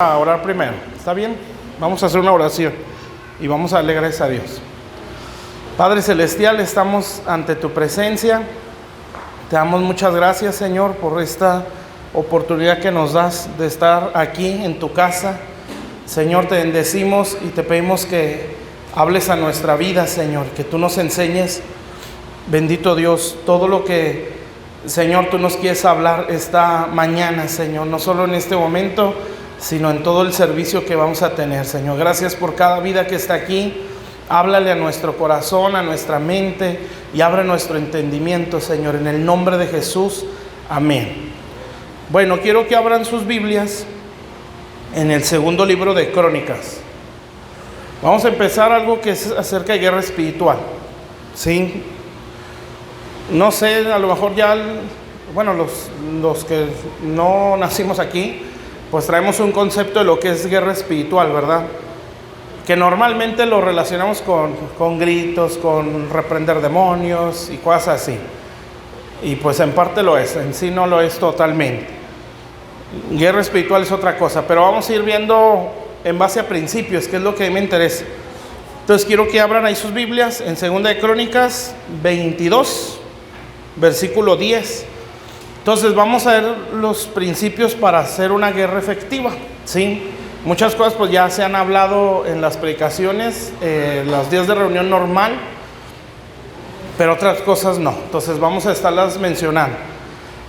A orar primero, ¿está bien? Vamos a hacer una oración y vamos a darle gracias a Dios. Padre Celestial, estamos ante tu presencia. Te damos muchas gracias, Señor, por esta oportunidad que nos das de estar aquí en tu casa. Señor, te bendecimos y te pedimos que hables a nuestra vida, Señor, que tú nos enseñes, bendito Dios, todo lo que, Señor, tú nos quieres hablar esta mañana, Señor, no solo en este momento, sino en todo el servicio que vamos a tener, Señor. Gracias por cada vida que está aquí. Háblale a nuestro corazón, a nuestra mente y abre nuestro entendimiento, Señor, en el nombre de Jesús. Amén. Bueno, quiero que abran sus Biblias en el segundo libro de Crónicas. Vamos a empezar algo que es acerca de guerra espiritual, ¿sí? No sé, a lo mejor ya, los que no nacimos aquí, pues traemos un concepto de lo que es guerra espiritual, ¿verdad? Que normalmente lo relacionamos con gritos, con reprender demonios y cosas así. Y pues en parte lo es, en sí no lo es totalmente. Guerra espiritual es otra cosa, pero vamos a ir viendo en base a principios, que es lo que a mí me interesa. Entonces quiero que abran ahí sus Biblias en 2 de Crónicas 22, versículo 10. Entonces vamos a ver los principios para hacer una guerra efectiva, ¿sí? Muchas cosas pues ya se han hablado en las predicaciones, los días de reunión normal, pero otras cosas no. Entonces vamos a estarlas mencionando.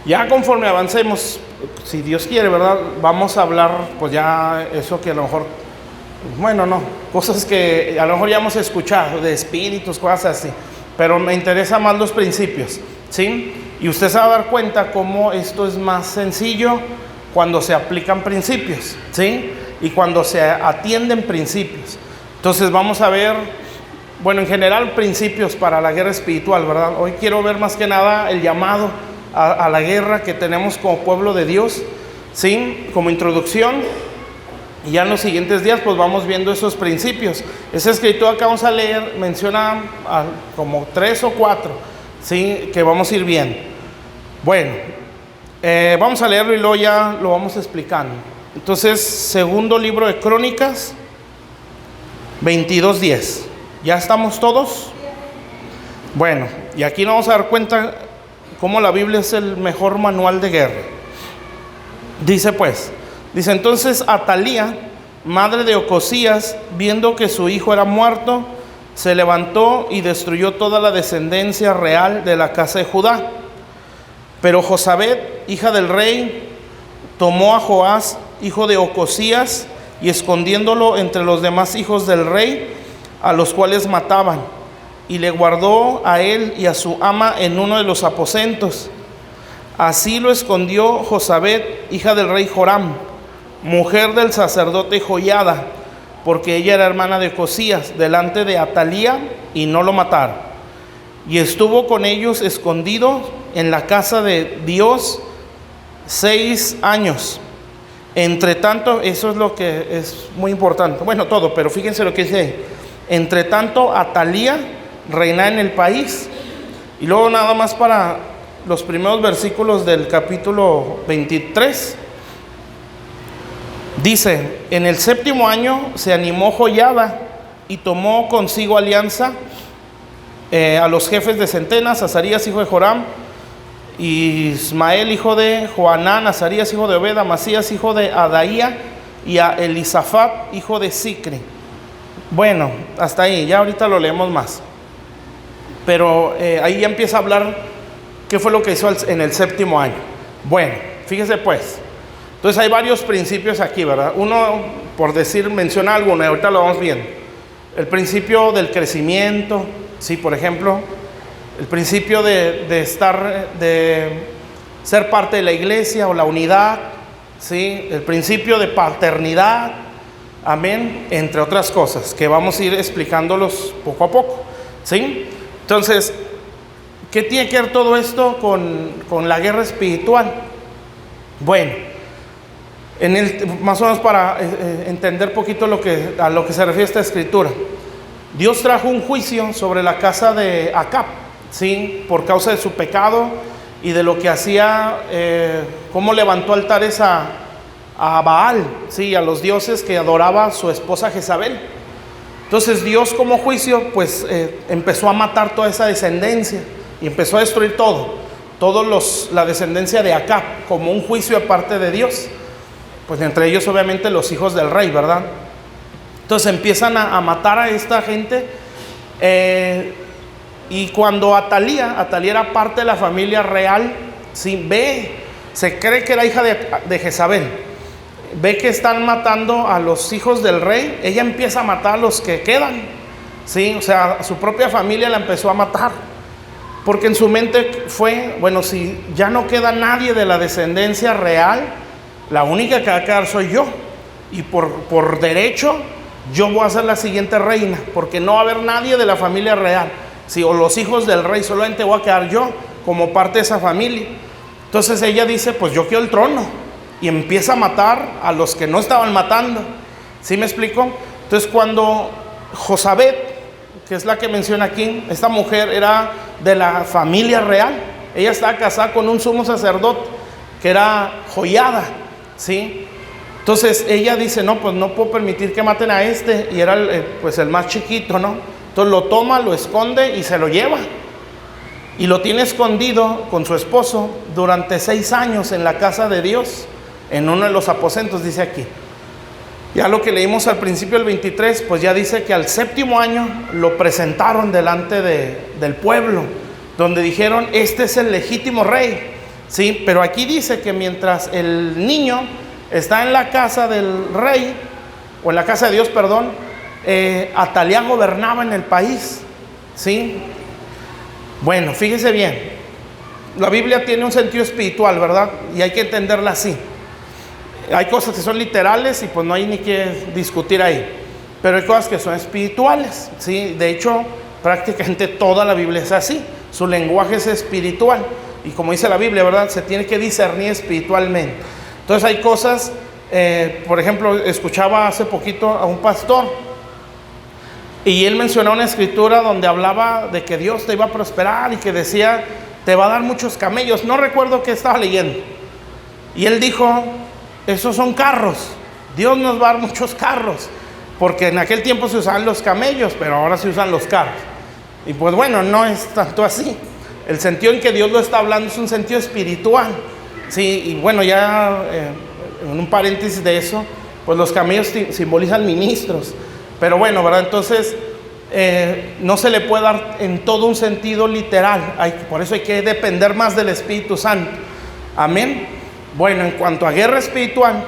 Ya conforme avancemos, si Dios quiere, ¿verdad? Vamos a hablar pues ya eso que a lo mejor, cosas que a lo mejor ya hemos escuchado, de espíritus, cosas así. Pero me interesan más los principios, ¿sí? Y usted se va a dar cuenta cómo esto es más sencillo cuando se aplican principios, ¿sí? Y cuando se atienden principios. Entonces vamos a ver, en general principios para la guerra espiritual, ¿verdad? Hoy quiero ver más que nada el llamado a la guerra que tenemos como pueblo de Dios, ¿sí? Como introducción. Y ya en los siguientes días pues vamos viendo esos principios. Esa escritura que vamos a leer menciona como 3 o 4, ¿sí? Que vamos a ir viendo. Bueno, vamos a leerlo y luego ya lo vamos explicando. Entonces, segundo libro de Crónicas 22:10. ¿Ya estamos todos? Bueno, y aquí nos vamos a dar cuenta cómo la Biblia es el mejor manual de guerra. Dice entonces Atalía, madre de Ocosías, viendo que su hijo era muerto, se levantó y destruyó toda la descendencia real de la casa de Judá. Pero Josabet, hija del rey, tomó a Joás, hijo de Ocosías, y escondiéndolo entre los demás hijos del rey, a los cuales mataban, y le guardó a él y a su ama en uno de los aposentos. Así lo escondió Josabet, hija del rey Joram, mujer del sacerdote Joiada, porque ella era hermana de Ocosías, delante de Atalía, y no lo mataron. Y estuvo con ellos escondido en la casa de Dios 6 años. Entre tanto, eso es lo que es muy importante. Todo, pero fíjense lo que dice ahí. Entre tanto, Atalía reinaba en el país. Y luego nada más para los primeros versículos del capítulo 23. Dice, en el 7º año se animó Joiada y tomó consigo alianza a los jefes de centenas, Azarías hijo de Joram, Ismael hijo de Joanán, Azarías hijo de Obed, Amasías hijo de Adaía y a Elisafat hijo de Sicri. Bueno, hasta ahí, ya ahorita lo leemos más. Pero ahí ya empieza a hablar qué fue lo que hizo en el 7º año. Bueno, fíjese pues. Entonces hay varios principios aquí, ¿verdad? Uno, por decir, menciona alguno, y ahorita lo vamos viendo. El principio del crecimiento, sí, por ejemplo, el principio de ser parte de la iglesia o la unidad, sí, el principio de paternidad, amén, entre otras cosas, que vamos a ir explicándolos poco a poco, ¿sí? Entonces, ¿qué tiene que ver todo esto con la guerra espiritual? Bueno, más o menos para entender poquito a lo que se refiere esta escritura. Dios trajo un juicio sobre la casa de Acab, ¿sí? Por causa de su pecado y de lo que hacía, cómo levantó altares a a Baal, sí, a los dioses que adoraba su esposa Jezabel. Entonces Dios, como juicio, pues empezó a matar toda esa descendencia y empezó a destruir la descendencia de Acab, como un juicio de parte de Dios. Pues entre ellos obviamente los hijos del rey, ¿verdad? Entonces empiezan a matar a esta gente. Y cuando Atalía era parte de la familia real, ¿sí? Se cree que era hija de Jezabel, ve que están matando a los hijos del rey, ella empieza a matar a los que quedan, ¿sí? O sea, a su propia familia la empezó a matar, porque en su mente fue, bueno, si ya no queda nadie de la descendencia real, la única que va a quedar soy yo, y por derecho yo voy a ser la siguiente reina, porque no va a haber nadie de la familia real, ¿sí? O los hijos del rey, solamente voy a quedar yo como parte de esa familia. Entonces ella dice, pues yo quiero el trono, y empieza a matar a los que no estaban matando. ¿Sí me explico? Entonces cuando Jozabet, que es la que menciona aquí, esta mujer era de la familia real, ella estaba casada con un sumo sacerdote que era Joiada, ¿sí? Entonces ella dice, no, pues no puedo permitir que maten a este, y era el más chiquito, ¿no? Entonces lo toma, lo esconde y se lo lleva. Y lo tiene escondido con su esposo durante 6 años en la casa de Dios, en uno de los aposentos, dice aquí. Ya lo que leímos al principio del 23, pues ya dice que al 7º año lo presentaron delante del pueblo, donde dijeron, este es el legítimo rey, ¿sí? Pero aquí dice que mientras el niño está en la casa del rey, o en la casa de Dios, perdón, Atalía gobernaba en el país, ¿sí? Bueno, fíjese bien, la Biblia tiene un sentido espiritual, ¿verdad? Y hay que entenderla así. Hay cosas que son literales y pues no hay ni que discutir ahí, pero hay cosas que son espirituales, ¿sí? De hecho, prácticamente toda la Biblia es así, su lenguaje es espiritual, y como dice la Biblia, ¿verdad? Se tiene que discernir espiritualmente. Entonces hay cosas, por ejemplo, escuchaba hace poquito a un pastor, y él mencionó una escritura donde hablaba de que Dios te iba a prosperar y que decía, te va a dar muchos camellos. No recuerdo qué estaba leyendo. Y él dijo, esos son carros. Dios nos va a dar muchos carros. Porque en aquel tiempo se usaban los camellos, pero ahora se usan los carros. Y pues bueno, no es tanto así. El sentido en que Dios lo está hablando es un sentido espiritual. Sí, y bueno, ya en un paréntesis de eso, pues los camellos simbolizan ministros. Pero bueno, ¿verdad? Entonces, no se le puede dar en todo un sentido literal. Por eso hay que depender más del Espíritu Santo. Amén. Bueno, en cuanto a guerra espiritual,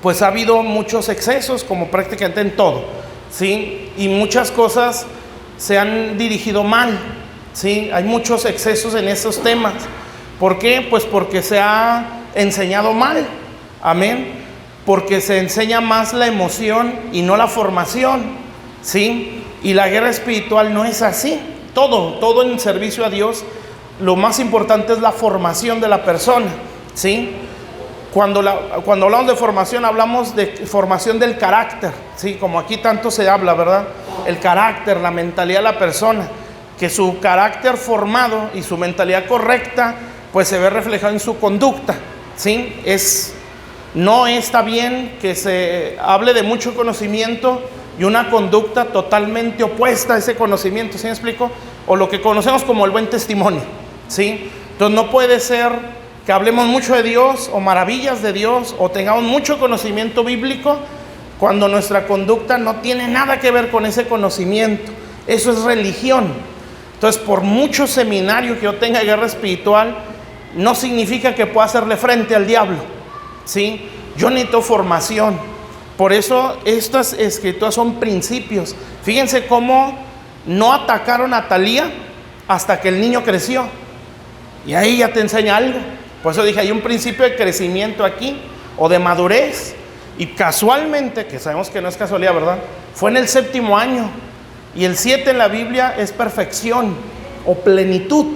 pues ha habido muchos excesos, como prácticamente en todo, ¿sí? Y muchas cosas se han dirigido mal, ¿sí? Hay muchos excesos en esos temas. ¿Por qué? Pues porque se ha enseñado mal. Amén. Porque se enseña más la emoción y no la formación, ¿sí? Y la guerra espiritual no es así. Todo en servicio a Dios, lo más importante es la formación de la persona, ¿sí? Cuando hablamos de formación, hablamos de formación del carácter, ¿sí? Como aquí tanto se habla, ¿verdad? El carácter, la mentalidad de la persona, que su carácter formado y su mentalidad correcta, pues se ve reflejado en su conducta, ¿sí? No está bien que se hable de mucho conocimiento y una conducta totalmente opuesta a ese conocimiento, ¿sí me explico? O lo que conocemos como el buen testimonio, ¿sí? Entonces no puede ser que hablemos mucho de Dios o maravillas de Dios o tengamos mucho conocimiento bíblico cuando nuestra conducta no tiene nada que ver con ese conocimiento. Eso es religión. Entonces, por mucho seminario que yo tenga de guerra espiritual, no significa que pueda hacerle frente al diablo, ¿sí? Yo necesito formación. Por eso estas escrituras son principios. Fíjense cómo no atacaron a Atalía hasta que el niño creció. Y ahí ya te enseña algo. Por eso dije, hay un principio de crecimiento aquí, o de madurez. Y casualmente, que sabemos que no es casualidad, ¿verdad? Fue en el 7º año. Y el 7 en la Biblia es perfección o plenitud.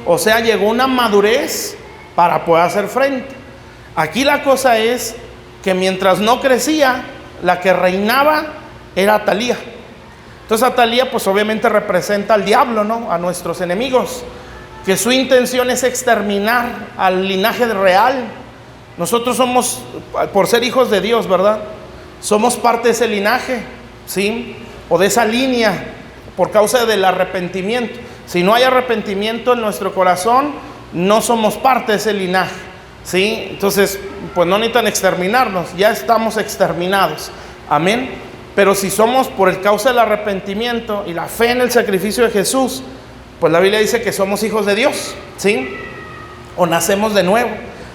O sea, llegó una madurez para poder hacer frente. Aquí la cosa es que mientras no crecía, la que reinaba era Atalía. Entonces Atalía pues obviamente representa al diablo, ¿no? A nuestros enemigos, que su intención es exterminar al linaje real, nosotros somos, por ser hijos de Dios, ¿verdad? Somos parte de ese linaje, ¿sí? O de esa línea, por causa del arrepentimiento. Si no hay arrepentimiento en nuestro corazón, no somos parte de ese linaje, ¿sí? Entonces, pues no necesitan exterminarnos, ya estamos exterminados, amén. Pero si somos por el causa del arrepentimiento y la fe en el sacrificio de Jesús, pues la Biblia dice que somos hijos de Dios, ¿sí? O nacemos de nuevo.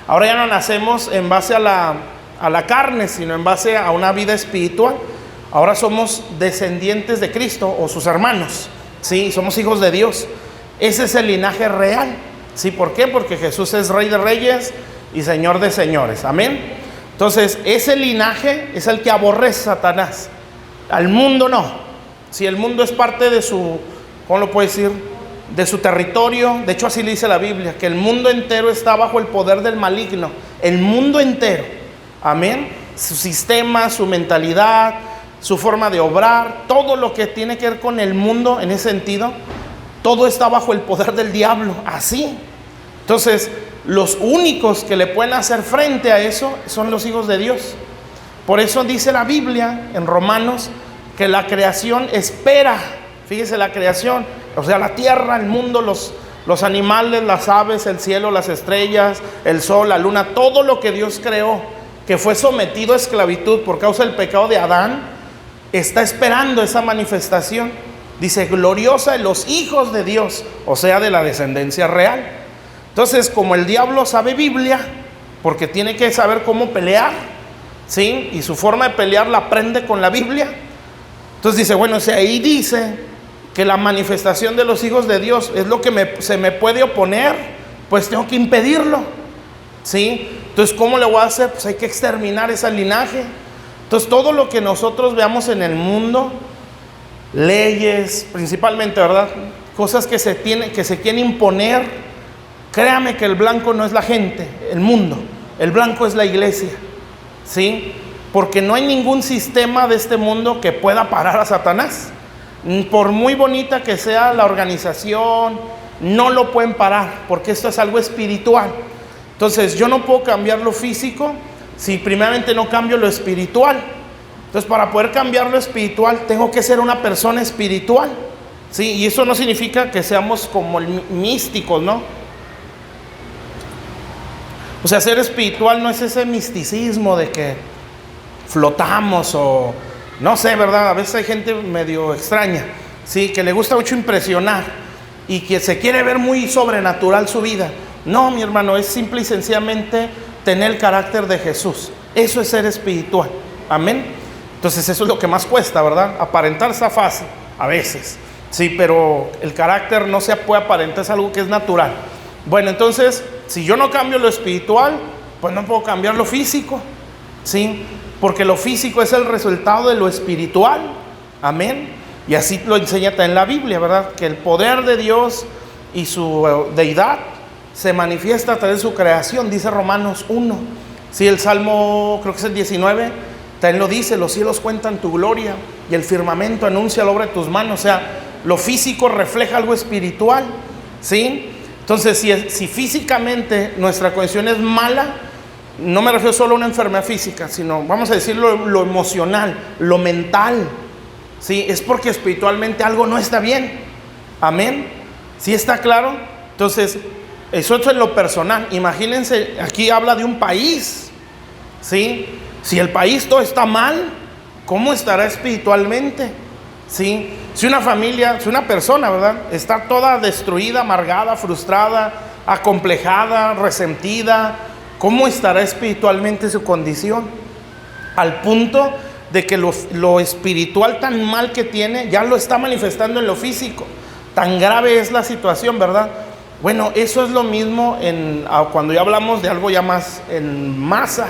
Ahora ya no nacemos en base a la carne, sino en base a una vida espiritual. Ahora somos descendientes de Cristo o sus hermanos, ¿sí? Somos hijos de Dios. Ese es el linaje real, ¿sí? ¿Por qué? Porque Jesús es Rey de Reyes y Señor de Señores, amén. Entonces ese linaje es el que aborrece Satanás. Al mundo no. Si el mundo es parte de su, ¿cómo lo puedo decir?, de su territorio. De hecho así le dice la Biblia, que el mundo entero está bajo el poder del maligno. El mundo entero, amén. Su sistema, su mentalidad, su forma de obrar, todo lo que tiene que ver con el mundo en ese sentido, todo está bajo el poder del diablo, así. Entonces los únicos que le pueden hacer frente a eso son los hijos de Dios. Por eso dice la Biblia en Romanos que la creación espera. Fíjese, la creación, o sea, la tierra, el mundo, los animales, las aves, el cielo, las estrellas, el sol, la luna, todo lo que Dios creó, que fue sometido a esclavitud por causa del pecado de Adán, está esperando esa manifestación. Dice, gloriosa de los hijos de Dios, o sea, de la descendencia real. Entonces, como el diablo sabe Biblia, porque tiene que saber cómo pelear, ¿sí? Y su forma de pelear la aprende con la Biblia. Entonces dice, bueno, si ahí dice que la manifestación de los hijos de Dios es lo que se me puede oponer, pues tengo que impedirlo, ¿sí? Entonces, ¿cómo le voy a hacer? Pues hay que exterminar ese linaje. Entonces, todo lo que nosotros veamos en el mundo, leyes, principalmente, ¿verdad? Cosas que se quieren imponer, créame que el blanco no es la gente, el mundo, el blanco es la iglesia, ¿sí? Porque no hay ningún sistema de este mundo que pueda parar a Satanás. Por muy bonita que sea la organización, no lo pueden parar, porque esto es algo espiritual. Entonces yo no puedo cambiar lo físico si primeramente no cambio lo espiritual. Entonces, para poder cambiar lo espiritual, tengo que ser una persona espiritual, ¿sí? Y eso no significa que seamos como místicos, ¿no? O sea, ser espiritual no es ese misticismo de que flotamos o no sé, ¿verdad? A veces hay gente medio extraña, sí, que le gusta mucho impresionar y que se quiere ver muy sobrenatural su vida. No, mi hermano, es simple y sencillamente tener el carácter de Jesús. Eso es ser espiritual, amén. Entonces eso es lo que más cuesta, ¿verdad? Aparentar está fácil, a veces, sí, pero el carácter no se puede aparentar, es algo que es natural. Bueno, entonces, si yo no cambio lo espiritual, pues no puedo cambiar lo físico, ¿sí? Porque lo físico es el resultado de lo espiritual, amén. Y así lo enseña también la Biblia, ¿verdad? Que el poder de Dios y su deidad se manifiesta a través de su creación, dice Romanos 1. Sí, el Salmo, creo que es el 19, también lo dice, los cielos cuentan tu gloria y el firmamento anuncia la obra de tus manos. O sea, lo físico refleja algo espiritual, ¿sí? Entonces, si físicamente nuestra condición es mala, no me refiero solo a una enfermedad física, sino vamos a decir lo emocional, lo mental, ¿sí? Es porque espiritualmente algo no está bien, amén. ¿Sí está claro? Entonces, eso es en lo personal. Imagínense, aquí habla de un país, ¿sí? Si el país todo está mal, ¿cómo estará espiritualmente? ¿Sí? Si una familia, si una persona, ¿verdad?, está toda destruida, amargada, frustrada, acomplejada, resentida, ¿cómo estará espiritualmente su condición? Al punto de que lo espiritual tan mal que tiene, ya lo está manifestando en lo físico. Tan grave es la situación, ¿verdad? Bueno, eso es lo mismo cuando ya hablamos de algo ya más en masa,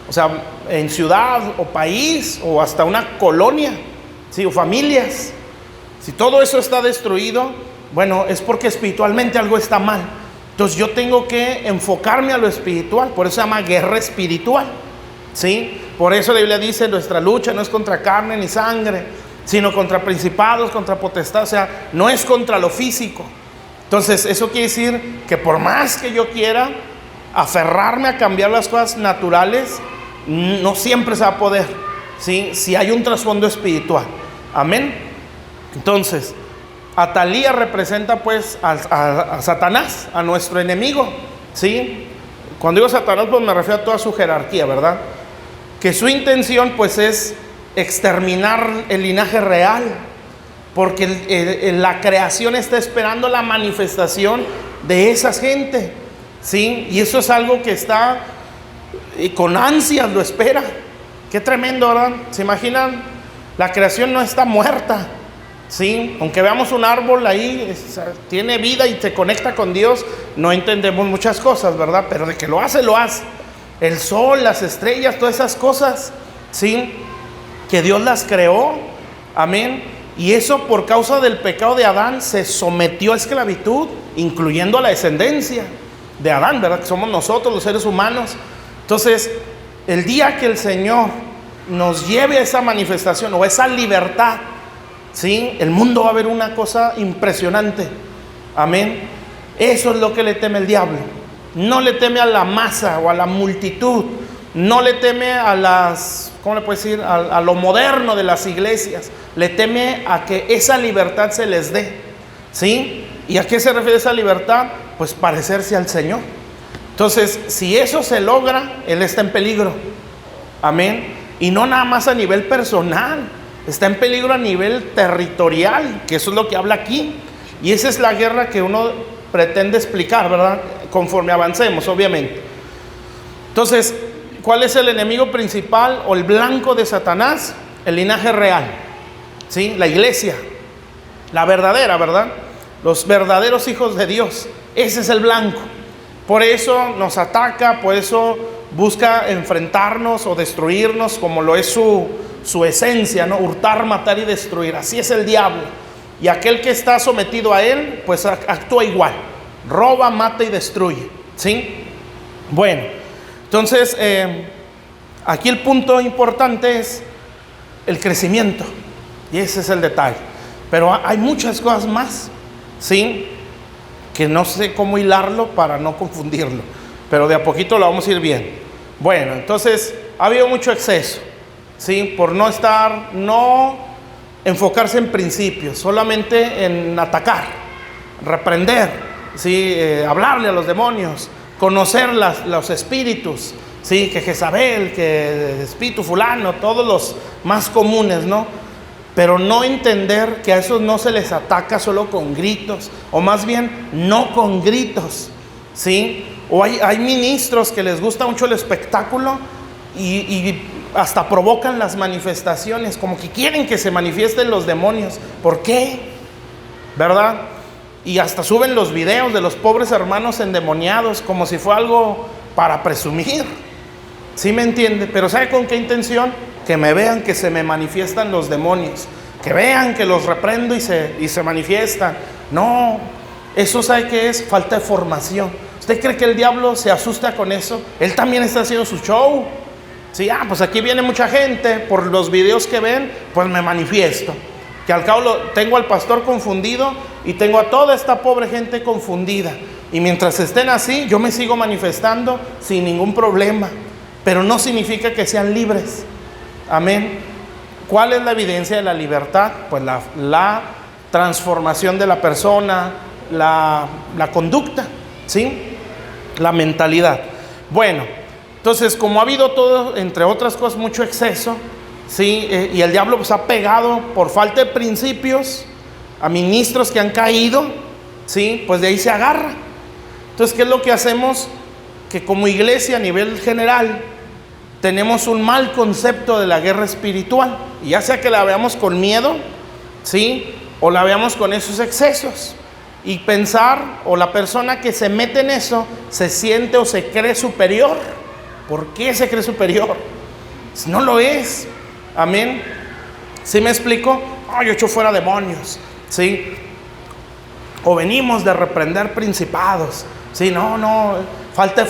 o sea, en ciudad o país o hasta una colonia, ¿sí? O familias. Si todo eso está destruido, bueno, es porque espiritualmente algo está mal. Entonces yo tengo que enfocarme a lo espiritual, por eso se llama guerra espiritual, ¿sí? Por eso la Biblia dice, nuestra lucha no es contra carne ni sangre, sino contra principados, contra potestades, o sea, no es contra lo físico. Entonces eso quiere decir que por más que yo quiera, aferrarme a cambiar las cosas naturales, no siempre se va a poder, ¿sí? Si hay un trasfondo espiritual. Amén. Entonces, Atalía representa pues a Satanás, a nuestro enemigo, ¿sí? Cuando digo Satanás, pues me refiero a toda su jerarquía, ¿verdad? Que su intención pues es exterminar el linaje real, porque la creación está esperando la manifestación de esa gente, ¿sí? Y eso es algo que está con ansias, lo espera. Qué tremendo, ¿verdad? ¿Se imaginan? La creación no está muerta, ¿sí? Aunque veamos un árbol ahí, tiene vida y se conecta con Dios, no entendemos muchas cosas, ¿verdad? Pero de que lo hace, lo hace. El sol, las estrellas, todas esas cosas, ¿sí? Que Dios las creó, amén. Y eso por causa del pecado de Adán se sometió a esclavitud, incluyendo a la descendencia de Adán, ¿verdad? Que somos nosotros los seres humanos. Entonces, el día que el Señor nos lleve a esa manifestación o esa libertad, ¿sí? El mundo va a ver una cosa impresionante, amén. Eso es lo que le teme el diablo. No le teme a la masa o a la multitud, no le teme a las, ¿cómo le puedo decir? A lo moderno de las iglesias. Le teme a que esa libertad se les dé, ¿sí? ¿Y a qué se refiere esa libertad? Pues parecerse al Señor. Entonces, si eso se logra, Él está en peligro, amén. Y no nada más a nivel personal, está en peligro a nivel territorial, que eso es lo que habla aquí. Y esa es la guerra que uno pretende explicar, ¿verdad? Conforme avancemos, obviamente. Entonces, ¿cuál es el enemigo principal o el blanco de Satanás? El linaje real, ¿sí? La iglesia, la verdadera, ¿verdad? Los verdaderos hijos de Dios. Ese es el blanco. Por eso nos ataca, por eso busca enfrentarnos o destruirnos, como lo es su esencia, ¿no? Hurtar, matar y destruir. Así es el diablo. Y aquel que está sometido a él, pues actúa igual. Roba, mata y destruye, ¿sí? Bueno, entonces, aquí el punto importante es el crecimiento. Y ese es el detalle. Pero hay muchas cosas más, ¿sí? Que no sé cómo hilarlo para no confundirlo. Pero de a poquito lo vamos a ir viendo. Bueno, entonces, ha habido mucho exceso, ¿sí? Por no enfocarse en principios, solamente en atacar, reprender, ¿sí? Hablarle a los demonios, conocer los espíritus, ¿sí? Que Jezabel, que espíritu fulano, todos los más comunes, ¿no? Pero no entender que a esos no se les ataca solo con gritos, o más bien no con gritos, ¿sí? O hay ministros que les gusta mucho el espectáculo y hasta provocan las manifestaciones, como que quieren que se manifiesten los demonios. ¿Por qué? ¿Verdad? Y hasta suben los videos de los pobres hermanos endemoniados como si fue algo para presumir. ¿Sí me entiende? Pero ¿sabe con qué intención? Que me vean que se me manifiestan los demonios, que vean que los reprendo y se manifiestan. No, eso ¿sabe qué es? Falta de formación. ¿Usted cree que el diablo se asusta con eso? Él también está haciendo su show. Sí, pues aquí viene mucha gente, por los videos que ven, pues me manifiesto. Que al cabo tengo al pastor confundido y tengo a toda esta pobre gente confundida. Y mientras estén así, yo me sigo manifestando sin ningún problema. Pero no significa que sean libres. Amén. ¿Cuál es la evidencia de la libertad? Pues la transformación de la persona, la conducta, ¿sí? La mentalidad. Bueno, entonces como ha habido todo, entre otras cosas, mucho exceso, ¿sí? Y el diablo pues ha pegado por falta de principios a ministros que han caído, ¿sí? Pues de ahí se agarra. Entonces, ¿qué es lo que hacemos? Que como iglesia a nivel general tenemos un mal concepto de la guerra espiritual, y ya sea que la veamos con miedo, ¿sí? O la veamos con esos excesos, y pensar, o la persona que se mete en eso se siente o se cree superior. ¿Por qué se cree superior? Si no lo es. Amén. ¿Sí me explico? Yo echo fuera demonios, ¿sí? O venimos de reprender principados, ¿sí? No, falta de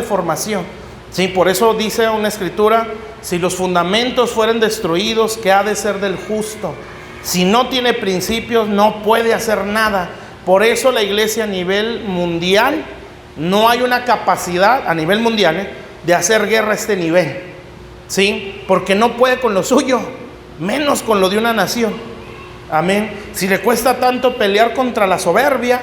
formación, Sí, por eso dice una escritura: si los fundamentos fueren destruidos, ¿qué ha de ser del justo? Si no tiene principios, no puede hacer nada. Por eso la iglesia a nivel mundial no hay una capacidad a nivel mundial de hacer guerra a este nivel, ¿sí? Porque no puede con lo suyo, menos con lo de una nación. Amén. Si le cuesta tanto pelear contra la soberbia,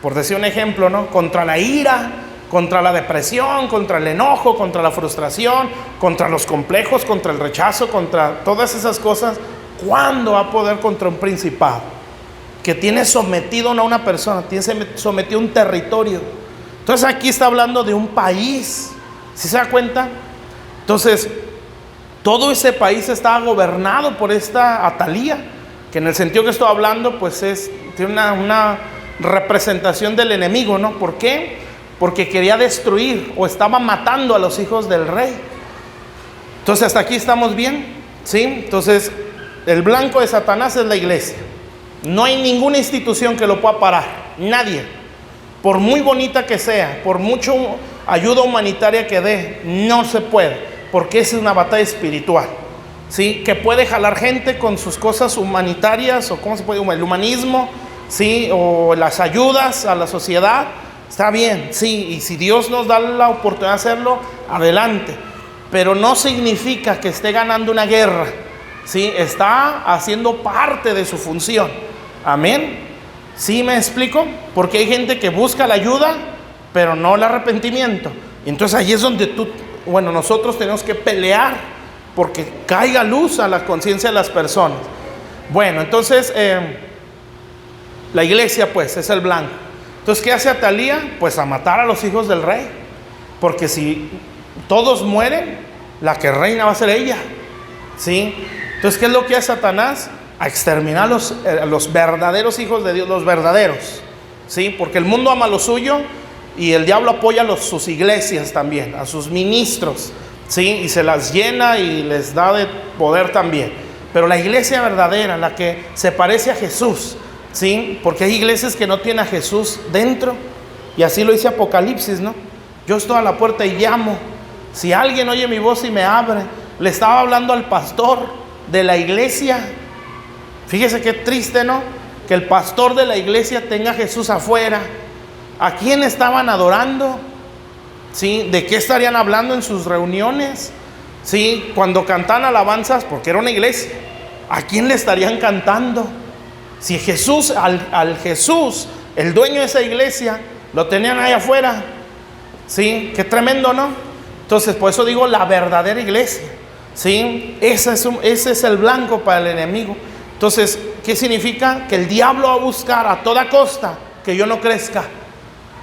por decir un ejemplo, ¿no? Contra la ira, contra la depresión, contra el enojo, contra la frustración, contra los complejos, contra el rechazo, contra todas esas cosas, ¿cuándo va a poder contra un principado que tiene sometido no a una persona, tiene sometido un territorio? Entonces aquí está hablando de un país, ¿sí se da cuenta? Entonces todo ese país estaba gobernado por esta Atalía, que en el sentido que estoy hablando, pues tiene una representación del enemigo, ¿no? ¿Por qué? Porque quería destruir o estaba matando a los hijos del rey. Entonces hasta aquí estamos bien, ¿sí? Entonces el blanco de Satanás es la iglesia. No hay ninguna institución que lo pueda parar, nadie. Por muy bonita que sea, por mucha ayuda humanitaria que dé, no se puede, porque esa es una batalla espiritual, ¿sí? Que puede jalar gente con sus cosas humanitarias, o ¿cómo se puede? El humanismo, ¿sí? O las ayudas a la sociedad, está bien, sí, y si Dios nos da la oportunidad de hacerlo, adelante, pero no significa que esté ganando una guerra, ¿sí? Está haciendo parte de su función, amén. ¿Sí me explico? Porque hay gente que busca la ayuda, pero no el arrepentimiento. Entonces ahí es donde nosotros tenemos que pelear porque caiga luz a la conciencia de las personas. Bueno, entonces la iglesia pues es el blanco. Entonces, ¿qué hace Atalía? Pues a matar a los hijos del rey, porque si todos mueren, la que reina va a ser ella, ¿sí? Entonces, ¿qué es lo que hace Satanás? A exterminar a los verdaderos hijos de Dios, los verdaderos, ¿sí? Porque el mundo ama lo suyo y el diablo apoya sus iglesias también, a sus ministros, ¿sí? Y se las llena y les da de poder también. Pero la iglesia verdadera, la que se parece a Jesús, ¿sí? Porque hay iglesias que no tienen a Jesús dentro, y así lo dice Apocalipsis, ¿no? Yo estoy a la puerta y llamo. Si alguien oye mi voz y me abre. Le estaba hablando al pastor de la iglesia. Fíjese qué triste, ¿no? Que el pastor de la iglesia tenga a Jesús afuera. ¿A quién estaban adorando? ¿Sí? ¿De qué estarían hablando en sus reuniones? ¿Sí? Cuando cantan alabanzas, porque era una iglesia, ¿a quién le estarían cantando? Si Jesús, al Jesús, el dueño de esa iglesia, lo tenían ahí afuera. ¿Sí? Qué tremendo, ¿no? Entonces, por eso digo la verdadera iglesia, ¿sí? Ese es el blanco para el enemigo. Entonces, ¿qué significa? Que el diablo va a buscar a toda costa que yo no crezca,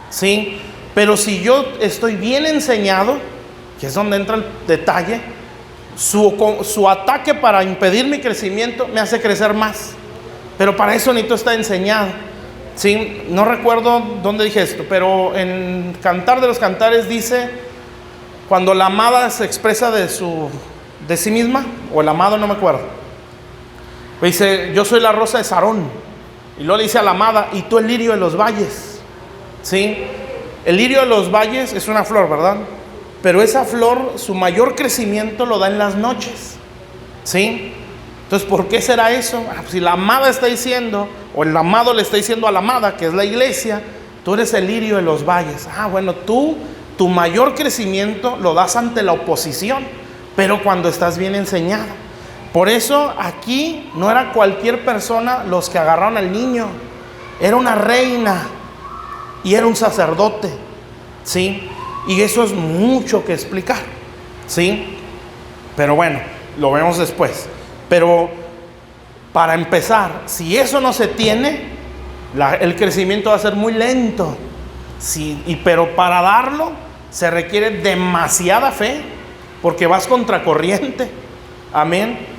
¿sí? Pero si yo estoy bien enseñado, que es donde entra el detalle, su ataque para impedir mi crecimiento me hace crecer más. Pero para eso necesito estar enseñado, ¿sí? No recuerdo dónde dije esto, pero en Cantar de los Cantares dice, cuando la amada se expresa de sí misma, o el amado, no me acuerdo, dice, yo soy la rosa de Sarón, y luego le dice a la amada, y tú el lirio de los valles, ¿sí? El lirio de los valles es una flor, ¿verdad? Pero esa flor, su mayor crecimiento lo da en las noches, ¿sí? Entonces, ¿por qué será eso? Si la amada está diciendo, o el amado le está diciendo a la amada, que es la iglesia, tú eres el lirio de los valles. Bueno, tu mayor crecimiento lo das ante la oposición, pero cuando estás bien enseñado. Por eso aquí no era cualquier persona los que agarraron al niño, era una reina y era un sacerdote, ¿sí? Y eso es mucho que explicar, ¿sí? Pero bueno, lo vemos después. Pero para empezar, si eso no se tiene, el crecimiento va a ser muy lento, ¿sí? Pero para darlo se requiere demasiada fe, porque vas contracorriente, amén.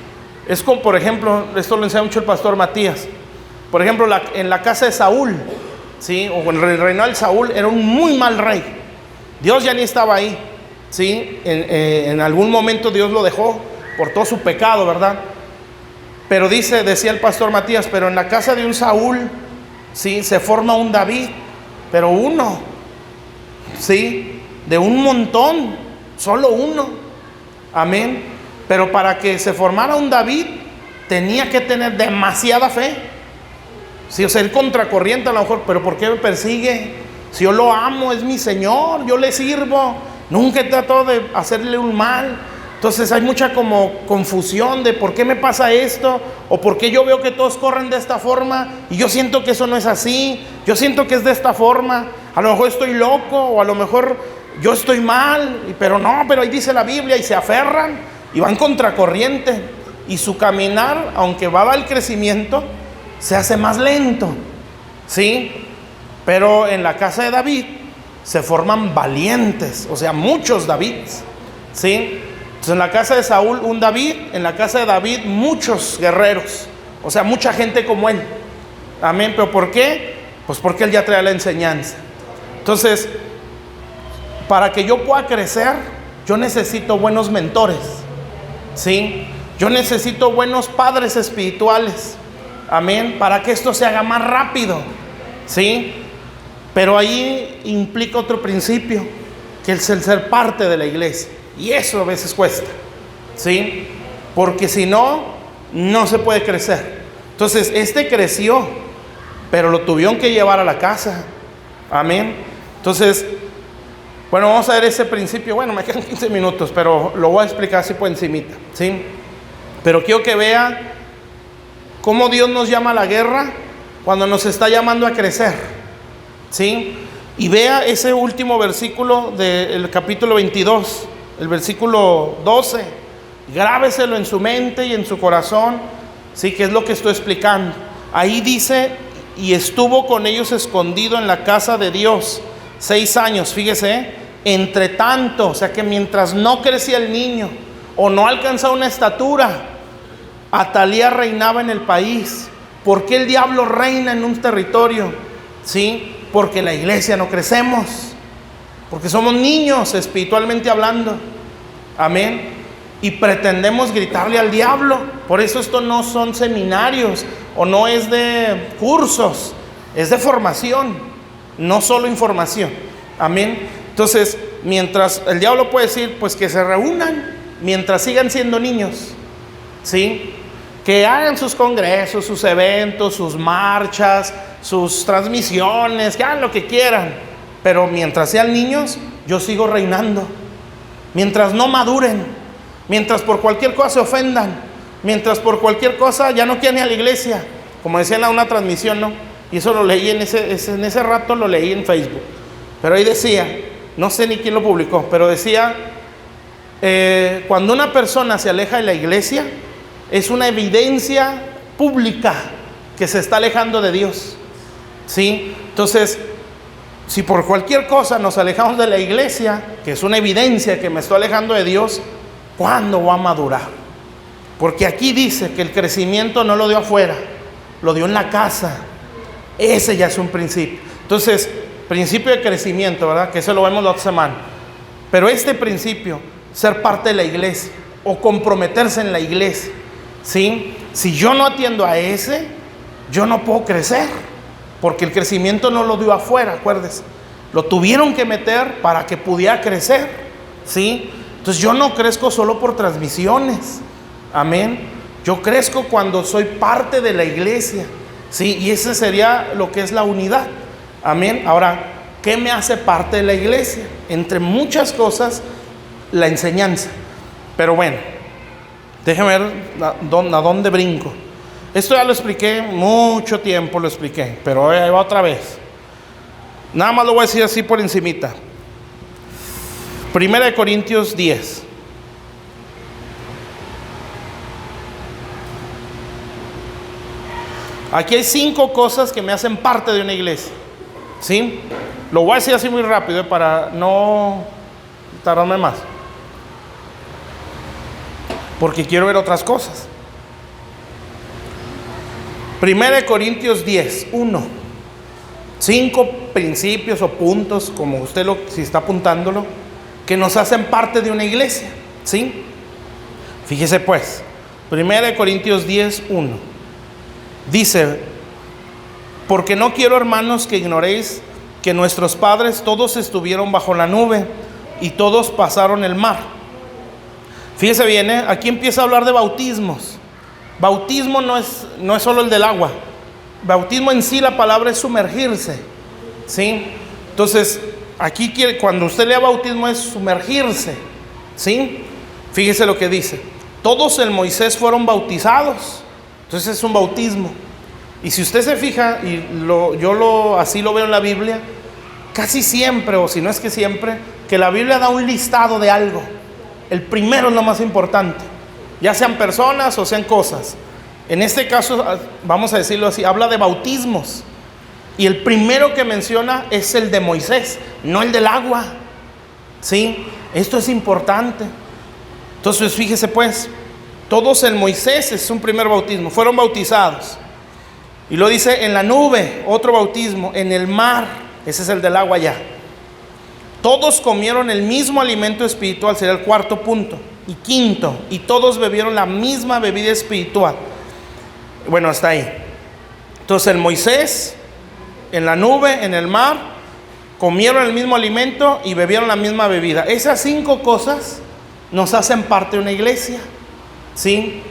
Es como, por ejemplo, esto lo enseña mucho el pastor Matías, por ejemplo, en la casa de Saúl, ¿sí? O en el reinado de Saúl, era un muy mal rey. Dios ya ni estaba ahí, ¿sí? En algún momento Dios lo dejó por todo su pecado, ¿verdad? Pero decía el pastor Matías, pero en la casa de un Saúl, ¿sí? Se forma un David, pero uno, ¿sí? De un montón, solo uno, amén. Pero para que se formara un David, tenía que tener demasiada fe, ¿sí? O sea, ir contracorriente a lo mejor, pero ¿por qué me persigue? Si yo lo amo, es mi Señor, yo le sirvo, nunca he tratado de hacerle un mal. Entonces hay mucha como confusión de por qué me pasa esto, o por qué yo veo que todos corren de esta forma y yo siento que eso no es así, yo siento que es de esta forma. A lo mejor estoy loco, o a lo mejor yo estoy mal, pero no, pero ahí dice la Biblia, y se aferran y van contracorriente, y su caminar, aunque va al crecimiento, se hace más lento, ¿sí? Pero en la casa de David se forman valientes, o sea, muchos Davids, ¿sí? Entonces en la casa de Saúl un David, en la casa de David muchos guerreros, o sea, mucha gente como él. Amén. ¿Pero por qué? Pues porque él ya trae la enseñanza. Entonces, para que yo pueda crecer, yo necesito buenos mentores, ¿sí? Yo necesito buenos padres espirituales. Amén. Para que esto se haga más rápido, ¿sí? Pero ahí implica otro principio, que es el ser parte de la iglesia. Y eso a veces cuesta, ¿sí? Porque si no, no se puede crecer. Entonces, este creció, pero lo tuvieron que llevar a la casa. Amén. Entonces, bueno, vamos a ver ese principio. Bueno, me quedan 15 minutos, pero lo voy a explicar así por encimita, ¿sí? Pero quiero que vea cómo Dios nos llama a la guerra cuando nos está llamando a crecer, ¿sí? Y vea ese último versículo del capítulo 22, el versículo 12. Grábeselo en su mente y en su corazón, ¿sí? Que es lo que estoy explicando. Ahí dice: y estuvo con ellos escondido en la casa de Dios 6 años, fíjese, entre tanto, o sea que mientras no crecía el niño o no alcanzaba una estatura, Atalía reinaba en el país. ¿Por qué el diablo reina en un territorio? ¿Sí? Porque la iglesia no crecemos, porque somos niños espiritualmente hablando. Amén. Y pretendemos gritarle al diablo. Por eso esto no son seminarios, o no es de cursos, es de formación, no solo información. Amén. Entonces, mientras el diablo puede decir, pues que se reúnan, mientras sigan siendo niños, ¿sí? Que hagan sus congresos, sus eventos, sus marchas, sus transmisiones, que hagan lo que quieran, pero mientras sean niños, yo sigo reinando. Mientras no maduren, mientras por cualquier cosa se ofendan, mientras por cualquier cosa ya no quieren ir a la iglesia, como decía en una transmisión, ¿no? Y eso lo leí en ese rato, lo leí en Facebook. Pero ahí decía, no sé ni quién lo publicó, pero decía, cuando una persona se aleja de la iglesia, es una evidencia pública que se está alejando de Dios, ¿sí? Entonces, si por cualquier cosa nos alejamos de la iglesia, que es una evidencia que me estoy alejando de Dios, ¿cuándo va a madurar? Porque aquí dice que el crecimiento no lo dio afuera, lo dio en la casa. Ese ya es un principio. Entonces, principio de crecimiento, ¿verdad? Que eso lo vemos la otra semana. Pero este principio, ser parte de la iglesia o comprometerse en la iglesia, ¿sí? Si yo no atiendo a ese, yo no puedo crecer, porque el crecimiento no lo dio afuera, acuérdese. Lo tuvieron que meter para que pudiera crecer, ¿sí? Entonces yo no crezco solo por transmisiones. Amén. Yo crezco cuando soy parte de la iglesia, ¿sí? Y ese sería lo que es la unidad. Amén. Ahora, ¿qué me hace parte de la iglesia? Entre muchas cosas, la enseñanza. Pero bueno, déjeme ver a dónde brinco. Esto ya lo expliqué, mucho tiempo lo expliqué, pero ahí va otra vez. Nada más lo voy a decir así por encimita. 1 Corintios 10. Aquí hay 5 cosas que me hacen parte de una iglesia, ¿sí? Lo voy a decir así muy rápido para no tardarme más, porque quiero ver otras cosas. 1 Corintios 10, 1. 5 principios o puntos, como usted si está apuntándolo, que nos hacen parte de una iglesia, ¿sí? Fíjese pues, 1 Corintios 10, 1. Dice: porque no quiero, hermanos, que ignoréis que nuestros padres todos estuvieron bajo la nube y todos pasaron el mar. Fíjese bien, aquí empieza a hablar de bautismos. Bautismo no es solo el del agua. Bautismo en sí, la palabra es sumergirse, ¿sí? Entonces, aquí cuando usted lea bautismo es sumergirse, ¿sí? Fíjese lo que dice. Todos en Moisés fueron bautizados. Entonces es un bautismo. Y si usted se fija, y así lo veo en la Biblia, casi siempre, o si no es que siempre, que la Biblia da un listado de algo. El primero es lo más importante, ya sean personas o sean cosas. En este caso, vamos a decirlo así, habla de bautismos. Y el primero que menciona es el de Moisés, no el del agua. ¿Sí? Esto es importante. Entonces, fíjese pues, todos en Moisés es un primer bautismo, fueron bautizados. Y lo dice en la nube, otro bautismo, en el mar, ese es el del agua ya. Todos comieron el mismo alimento espiritual, sería el cuarto punto. Y quinto, y todos bebieron la misma bebida espiritual. Bueno, hasta ahí. Entonces en Moisés, en la nube, en el mar, comieron el mismo alimento y bebieron la misma bebida. Esas 5 cosas nos hacen parte de una iglesia, ¿sí?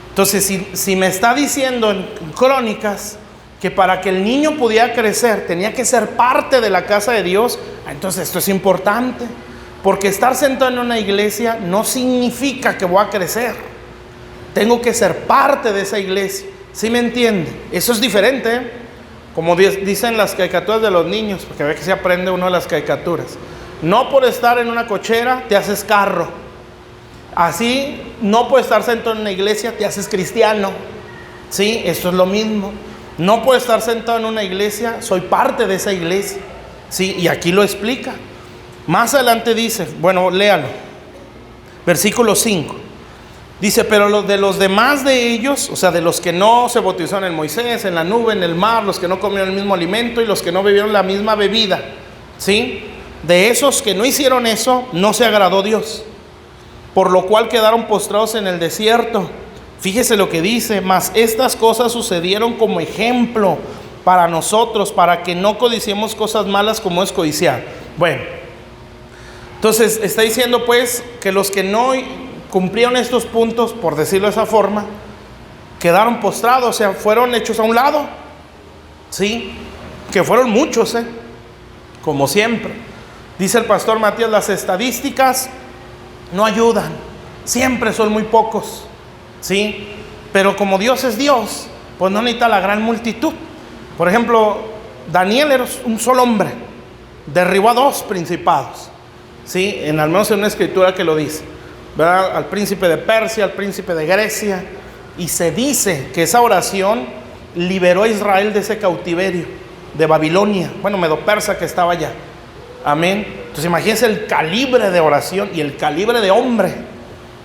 Entonces, si me está diciendo en Crónicas que para que el niño pudiera crecer tenía que ser parte de la casa de Dios, entonces esto es importante, porque estar sentado en una iglesia no significa que voy a crecer. Tengo que ser parte de esa iglesia, ¿sí me entiende? Eso es diferente, ¿eh? Como dicen las caricaturas de los niños, porque a ver que se aprende uno de las caricaturas. No por estar en una cochera te haces carro. Así, no por estar sentado en una iglesia te haces cristiano. Sí, esto es lo mismo. No por estar sentado en una iglesia, soy parte de esa iglesia. Sí, y aquí lo explica. Más adelante dice, bueno, léalo. Versículo 5. Dice, pero los demás de ellos, o sea, de los que no se bautizaron en Moisés, en la nube, en el mar, los que no comieron el mismo alimento y los que no bebieron la misma bebida, ¿sí? De esos que no hicieron eso, no se agradó Dios. Por lo cual quedaron postrados en el desierto. Fíjese lo que dice, mas estas cosas sucedieron como ejemplo para nosotros, para que no codiciemos cosas malas como es codiciar. Bueno, entonces está diciendo pues que los que no cumplieron estos puntos, por decirlo de esa forma, quedaron postrados, o sea, fueron hechos a un lado. Sí, que fueron muchos, como siempre. Dice el pastor Matías, las estadísticas no ayudan, siempre son muy pocos, ¿sí? Pero como Dios es Dios, pues no necesita la gran multitud. Por ejemplo, Daniel era un solo hombre, derribó a 2 principados, ¿sí? Al menos en una escritura que lo dice, ¿verdad? Al príncipe de Persia, al príncipe de Grecia, y se dice que esa oración liberó a Israel de ese cautiverio de Babilonia, bueno, medo-persa que estaba allá. Amén. Entonces imagínense el calibre de oración y el calibre de hombre,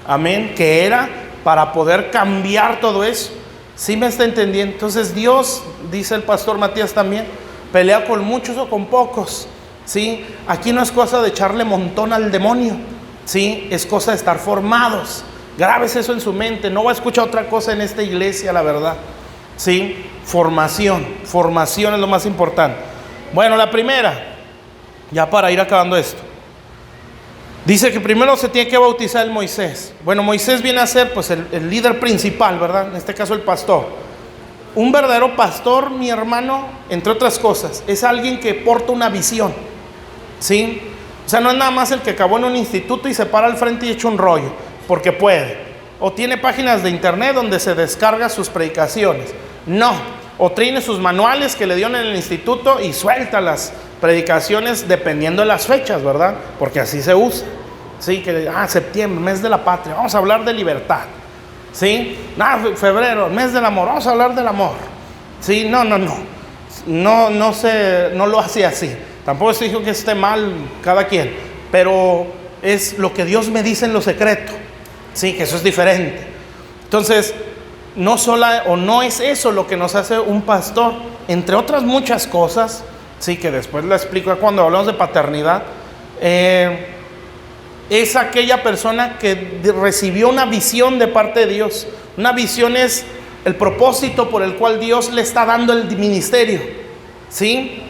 amén, que era para poder cambiar todo eso. ¿Sí me está entendiendo? Entonces Dios, dice el pastor Matías también, pelea con muchos o con pocos, ¿sí? Aquí no es cosa de echarle montón al demonio, ¿sí? Es cosa de estar formados. Grábese eso en su mente, no va a escuchar otra cosa en esta iglesia, la verdad, ¿sí? Formación es lo más importante. Bueno, la primera, ya para ir acabando esto, dice que primero se tiene que bautizar el Moisés. Bueno, Moisés viene a ser pues el líder principal, ¿verdad? En este caso el pastor. Un verdadero pastor, mi hermano, entre otras cosas, es alguien que porta una visión, ¿sí? O sea, no es nada más el que acabó en un instituto y se para al frente y echa un rollo, porque puede. O tiene páginas de internet donde se descarga sus predicaciones. No. O tiene sus manuales que le dieron en el instituto y suelta las predicaciones dependiendo de las fechas, ¿verdad? Porque así se usa. Sí, que septiembre, mes de la patria, vamos a hablar de libertad. Sí, febrero, mes del amor, vamos a hablar del amor. Sí, no lo hace así. Tampoco se dijo que esté mal cada quien, pero es lo que Dios me dice en lo secreto. Sí, que eso es diferente. Entonces, no es eso lo que nos hace un pastor, entre otras muchas cosas, sí, que después la explico cuando hablamos de paternidad. Es aquella persona que recibió una visión de parte de Dios. Una visión es el propósito por el cual Dios le está dando el ministerio, ¿sí?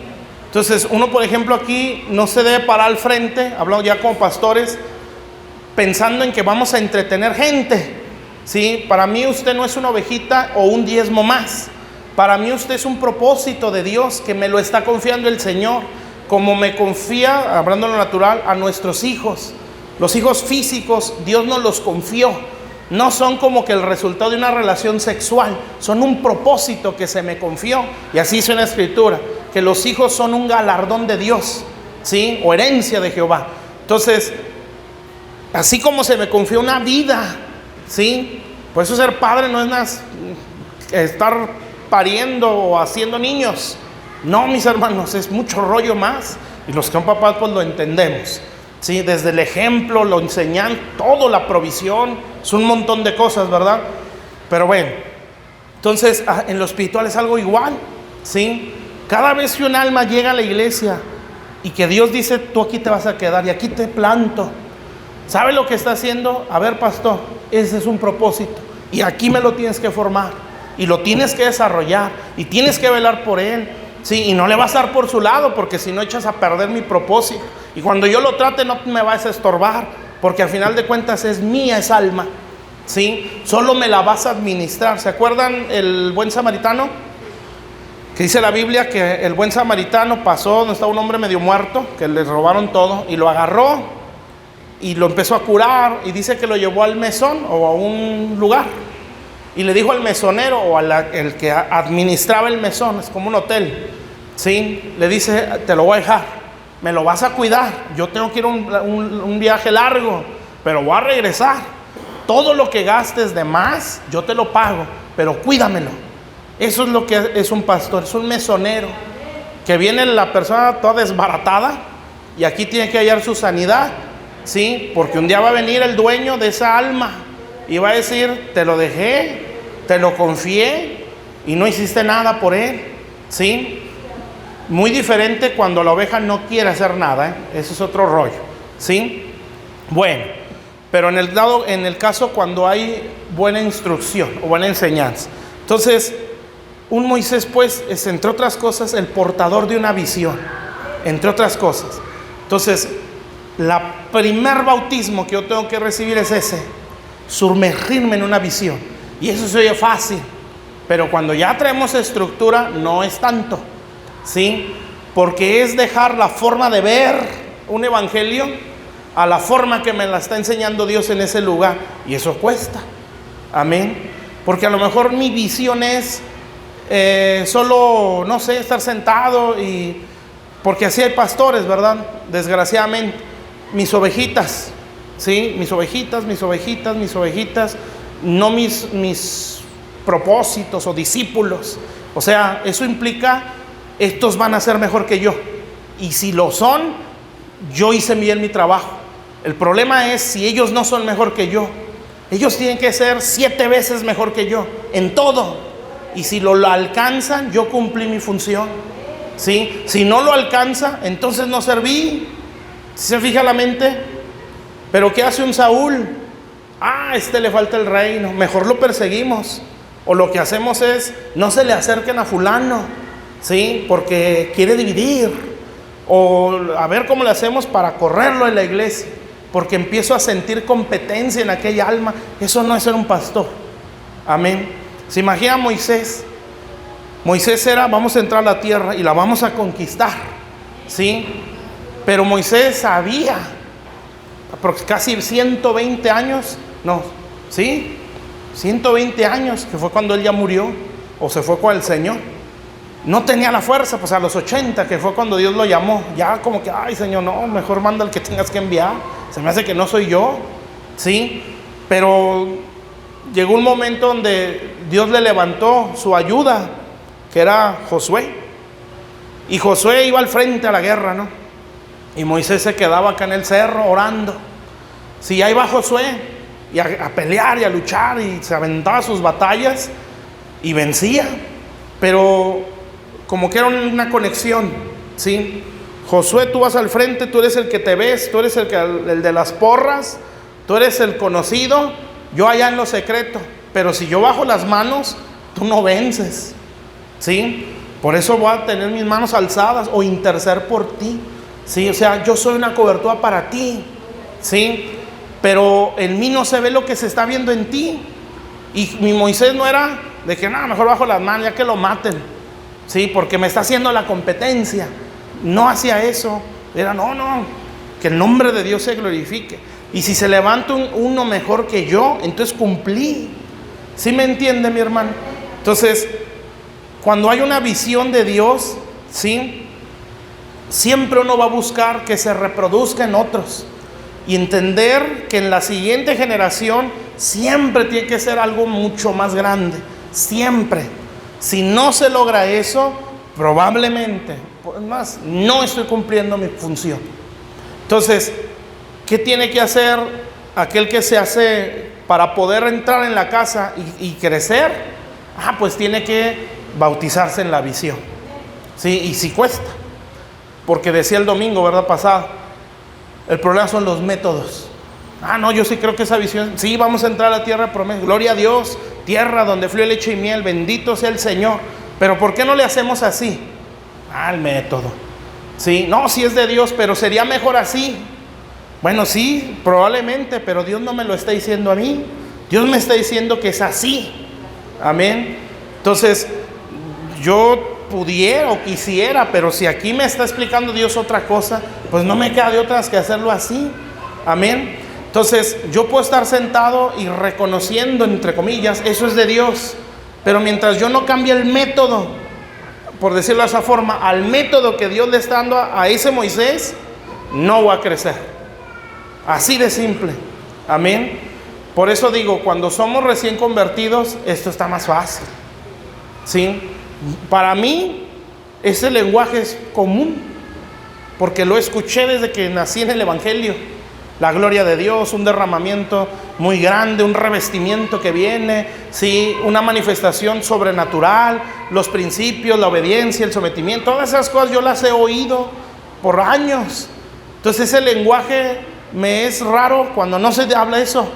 Entonces uno, por ejemplo, aquí no se debe parar al frente, hablando ya como pastores, pensando en que vamos a entretener gente, ¿sí? Para mí usted no es una ovejita o un diezmo más. Para mí usted es un propósito de Dios que me lo está confiando el Señor. como me confía, hablando de lo natural, a nuestros hijos. Los hijos físicos, Dios nos los confió. No son como que el resultado de una relación sexual, son un propósito que se me confió. Y así dice en la Escritura, que los hijos son un galardón de Dios, ¿sí? O herencia de Jehová. Entonces, así como se me confió una vida, ¿sí? Por eso ser padre no es nada, estar pariendo o haciendo niños. No, mis hermanos, es mucho rollo más. Y los que son papás pues lo entendemos, ¿sí? Desde el ejemplo, lo enseñan, todo, la provisión, es un montón de cosas, ¿verdad? Pero bueno, entonces en lo espiritual es algo igual, ¿sí? Cada vez que un alma llega a la iglesia y que Dios dice, tú aquí te vas a quedar y aquí te planto, ¿sabe lo que está haciendo? A ver, pastor, ese es un propósito y aquí me lo tienes que formar y lo tienes que desarrollar y tienes que velar por él, ¿sí? Y no le vas a dar por su lado, porque si no echas a perder mi propósito. Y cuando yo lo trate no me vas a estorbar, porque al final de cuentas es mía esa alma, ¿sí? Solo me la vas a administrar. ¿Se acuerdan el buen samaritano? Que dice la Biblia que el buen samaritano pasó donde estaba un hombre medio muerto, que le robaron todo, y lo agarró y lo empezó a curar, y dice que lo llevó al mesón o a un lugar, y le dijo al mesonero o el que administraba el mesón, es como un hotel, ¿sí? Le dice, te lo voy a dejar, me lo vas a cuidar, yo tengo que ir un viaje largo, pero voy a regresar, todo lo que gastes de más, yo te lo pago, pero cuídamelo. Eso es lo que es un pastor, es un mesonero, que viene la persona toda desbaratada y aquí tiene que hallar su sanidad, ¿sí? Porque un día va a venir el dueño de esa alma y va a decir, te lo dejé, te lo confié y no hiciste nada por él, ¿sí? Muy diferente cuando la oveja no quiere hacer nada, ¿eh? Eso es otro rollo, ¿sí? Bueno, pero en el caso cuando hay buena instrucción o buena enseñanza. Entonces, un Moisés pues es, entre otras cosas, el portador de una visión, entre otras cosas. Entonces, la primer bautismo que yo tengo que recibir es ese, sumergirme en una visión. Y eso se oye fácil, pero cuando ya traemos estructura no es tanto, ¿sí? Porque es dejar la forma de ver un evangelio a la forma que me la está enseñando Dios en ese lugar, y eso cuesta, amén. Porque a lo mejor mi visión es solo, no sé, estar sentado, y porque así hay pastores, ¿verdad? Desgraciadamente, mis ovejitas, ¿sí? Mis ovejitas, no mis propósitos o discípulos. O sea, eso implica, estos van a ser mejor que yo, y si lo son, yo hice bien mi trabajo. El problema es si ellos no son mejor que yo. Ellos tienen que ser 7 veces mejor que yo en todo. Y si lo alcanzan, yo cumplí mi función, ¿sí? Si no lo alcanza, entonces no serví. ¿Sí se fija la mente? Pero ¿qué hace un Saúl? Le falta el reino, mejor lo perseguimos. O lo que hacemos es, no se le acerquen a fulano, ¿sí? Porque quiere dividir. O a ver cómo le hacemos para correrlo en la iglesia, porque empiezo a sentir competencia en aquella alma. Eso no es ser un pastor, amén. ¿Se imagina Moisés? Moisés era, vamos a entrar a la tierra y la vamos a conquistar, ¿sí? Pero Moisés sabía, casi 120 años, no, ¿sí? 120 años, que fue cuando él ya murió, o se fue con el Señor. No tenía la fuerza, pues a los 80, que fue cuando Dios lo llamó, ya como que, ay Señor, no, mejor manda al que tengas que enviar, se me hace que no soy yo, ¿sí? Pero llegó un momento donde Dios le levantó su ayuda, que era Josué. Y Josué iba al frente a la guerra, ¿no? Y Moisés se quedaba acá en el cerro orando. Sí, ahí va Josué y a pelear y a luchar, y se aventaba sus batallas y vencía. Pero como que era una conexión, ¿sí? Josué, tú vas al frente, tú eres el que te ves, tú eres el de las porras, tú eres el conocido, yo allá en lo secreto. Pero si yo bajo las manos, tú no vences, ¿sí? Por eso voy a tener mis manos alzadas o interceder por ti, ¿sí? O sea, yo soy una cobertura para ti, ¿sí? Pero en mí no se ve lo que se está viendo en ti. Y mi Moisés no era de que nada, mejor bajo las manos ya que lo maten, ¿sí? Porque me está haciendo la competencia. no hacía eso. Era no, que el nombre de Dios se glorifique. Y si se levanta uno mejor que yo, entonces cumplí. ¿Sí me entiende, mi hermano? Entonces, cuando hay una visión de Dios, ¿sí?, siempre uno va a buscar que se reproduzca en otros. Y entender que en la siguiente generación siempre tiene que ser algo mucho más grande. Siempre. Si no se logra eso, probablemente, pues más, no estoy cumpliendo mi función. Entonces, ¿qué tiene que hacer aquel que se hace para poder entrar en la casa y crecer? Pues tiene que bautizarse en la visión. Sí, y sí cuesta. Porque decía el domingo, ¿verdad? Pasado, el problema son los métodos. No, yo sí creo que esa visión, sí, vamos a entrar a la tierra promesa, gloria a Dios, tierra donde fluye leche y miel, bendito sea el Señor. Pero ¿por qué no le hacemos así? El método. Sí, no, sí es de Dios, pero sería mejor así. Bueno, sí, probablemente, pero Dios no me lo está diciendo a mí. Dios me está diciendo que es así. Amén. Entonces, yo pudiera o quisiera, pero si aquí me está explicando Dios otra cosa, pues no me queda de otras que hacerlo así. Amén. Entonces, yo puedo estar sentado y reconociendo, entre comillas, eso es de Dios. Pero mientras yo no cambie el método, por decirlo de esa forma, al método que Dios le está dando a ese Moisés, no va a crecer. Así de simple. Amén. Por eso digo, cuando somos recién convertidos, esto está más fácil. ¿Sí? Para mí, ese lenguaje es común, porque lo escuché desde que nací en el Evangelio. La gloria de Dios, un derramamiento muy grande, un revestimiento que viene, ¿sí?, una manifestación sobrenatural, los principios, la obediencia, el sometimiento, todas esas cosas yo las he oído por años. Entonces ese lenguaje me es raro cuando no se habla eso,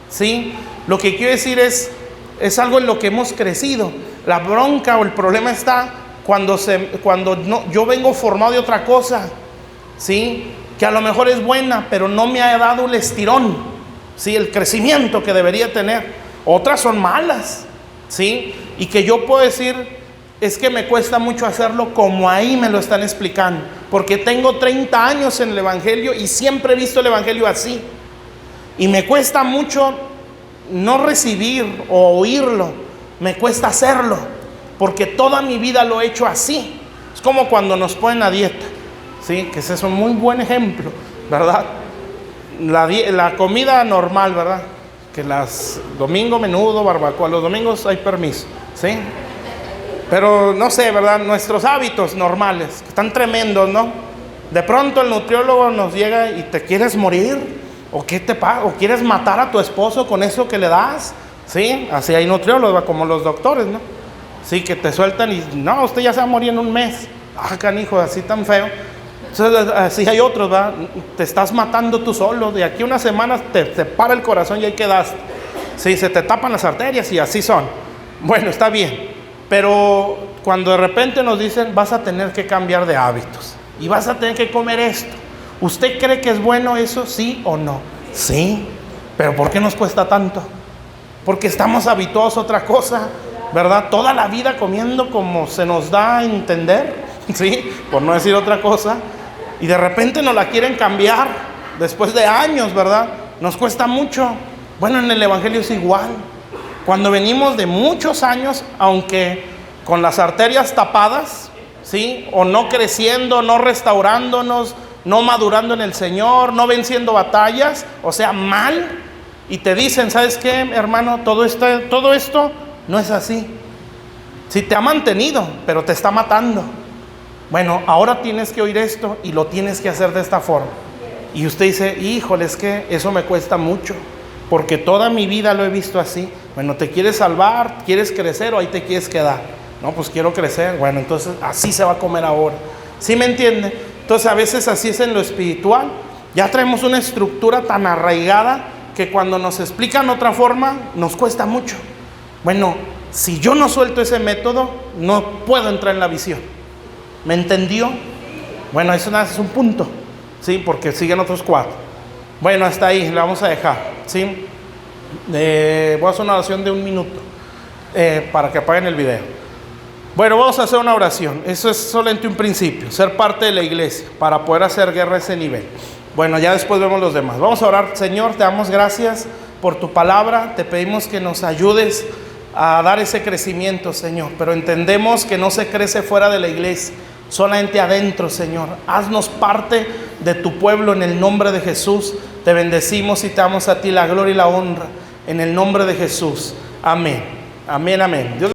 ¿sí? Lo que quiero decir es algo en lo que hemos crecido. La bronca o el problema está cuando yo vengo formado de otra cosa, ¿sí?, que a lo mejor es buena, pero no me ha dado el estirón, ¿sí?, el crecimiento que debería tener. Otras son malas, ¿sí?, y que yo puedo decir, es que me cuesta mucho hacerlo como ahí me lo están explicando, porque tengo 30 años en el Evangelio y siempre he visto el Evangelio así, y me cuesta mucho no recibir o oírlo, me cuesta hacerlo, porque toda mi vida lo he hecho así. Es como cuando nos ponen a dieta, ¿sí?, que ese es un muy buen ejemplo, ¿verdad? La comida normal, ¿verdad? Que domingo menudo, barbacoa, los domingos hay permiso, ¿sí? Pero no sé, ¿verdad? Nuestros hábitos normales, que están tremendos, ¿no? De pronto el nutriólogo nos llega y te quieres morir, o ¿qué te pasa? O quieres matar a tu esposo con eso que le das, ¿sí? Así hay nutriólogos, como los doctores, ¿no? Sí, que te sueltan y no, usted ya se va a morir en un mes. Canijo, así tan feo. Entonces, así hay otros, ¿verdad? Te estás matando tú solo. De aquí a unas semanas te para el corazón y ahí quedaste. Sí, se te tapan las arterias y así son. Bueno, está bien. Pero cuando de repente nos dicen, vas a tener que cambiar de hábitos y vas a tener que comer esto, ¿usted cree que es bueno eso? ¿Sí o no? Sí. Pero ¿por qué nos cuesta tanto? Porque estamos habituados a otra cosa, ¿verdad? Toda la vida comiendo como se nos da a entender, ¿sí?, por no decir otra cosa. Y de repente nos la quieren cambiar después de años, ¿verdad? Nos cuesta mucho. Bueno, en el Evangelio es igual. Cuando venimos de muchos años, aunque con las arterias tapadas, ¿sí?, o no creciendo, no restaurándonos, no madurando en el Señor, no venciendo batallas, o sea, mal, y te dicen, ¿sabes qué, hermano? Todo esto no es así. Sí, te ha mantenido, pero te está matando. Bueno, ahora tienes que oír esto y lo tienes que hacer de esta forma. Y usted dice, híjole, es que eso me cuesta mucho, porque toda mi vida lo he visto así. Bueno, ¿te quieres salvar? ¿Quieres crecer o ahí te quieres quedar? No, pues quiero crecer. Bueno, entonces así se va a comer ahora. ¿Sí me entiende? Entonces a veces así es en lo espiritual. Ya traemos una estructura tan arraigada que cuando nos explican otra forma, nos cuesta mucho. Bueno, si yo no suelto ese método, no puedo entrar en la visión. ¿Me entendió? Bueno, eso nada, es un punto, ¿sí? Porque siguen otros 4. Bueno, hasta ahí, le vamos a dejar, ¿sí? Voy a hacer una oración de 1 minuto para que apaguen el video. Bueno, vamos a hacer una oración. Eso es solamente un principio, ser parte de la iglesia para poder hacer guerra a ese nivel. Bueno, ya después vemos los demás. Vamos a orar. Señor, te damos gracias por tu palabra. Te pedimos que nos ayudes a dar ese crecimiento, Señor. Pero entendemos que no se crece fuera de la iglesia, solamente adentro, Señor. Haznos parte de tu pueblo en el nombre de Jesús. Te bendecimos y te damos a ti la gloria y la honra en el nombre de Jesús. Amén. Amén, amén. Dios